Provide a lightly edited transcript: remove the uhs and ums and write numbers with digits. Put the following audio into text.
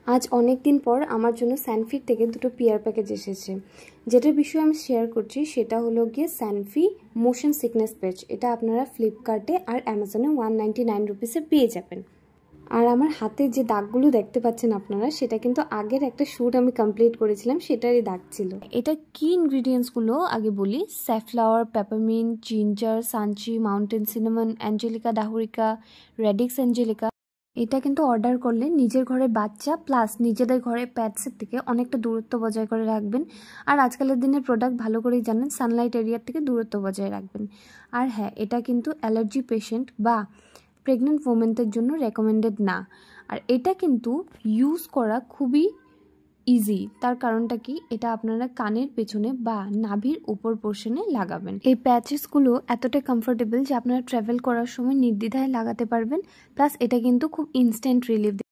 আজ অনেক দিন পর আমার জন্য স্যানফির থেকে দুটো পিয়ার প্যাকেজ এসেছে। যেটার বিষয়ে আমি শেয়ার করছি সেটা হলো গিয়ে স্যানফি মোশন সিকনেস প্যাচ। এটা আপনারা ফ্লিপকার্টে আর অ্যামাজনে 199 রুপিসে পেয়ে যাবেন। আর আমার হাতে যে দাগগুলো দেখতে পাচ্ছেন আপনারা, সেটা কিন্তু আগের একটা শ্যুট আমি কমপ্লিট করেছিলাম, সেটারই দাগ ছিল। এটা কি ইনগ্রিডিয়েন্টসগুলো আগে বলি। Safflower, peppermint, ginger, sanqi, mountain cinnamon, angelica dahurica, radix angelica. এটা কিন্তু অর্ডার করলে নিজের ঘরে বাচ্চা প্লাস নিজেদের ঘরে প্যাটসের থেকে অনেকটা দূরত্ব বজায় করে রাখবেন। আর আজকালের দিনের প্রোডাক্ট ভালো করেই জানেন, সানলাইট এরিয়ার থেকে দূরত্ব বজায় রাখবেন। আর হ্যাঁ, এটা কিন্তু অ্যালার্জি পেশেন্ট বা প্রেগনেন্ট ওমেনদের জন্য রেকমেন্ডেড না। আর এটা কিন্তু ইউজ করা খুবই ইজি। তার কারণটা কি, এটা আপনারা কানের পেছনে বা নাভির উপর পোর্শনে লাগাবেন। এই প্যাচেসগুলো এতটাই কমফোর্টেবল যে আপনারা ট্রাভেল করার সময় নির্দ্বিধায় লাগাতে পারবেন। প্লাস এটা কিন্তু খুব ইনস্ট্যান্ট রিলিফ।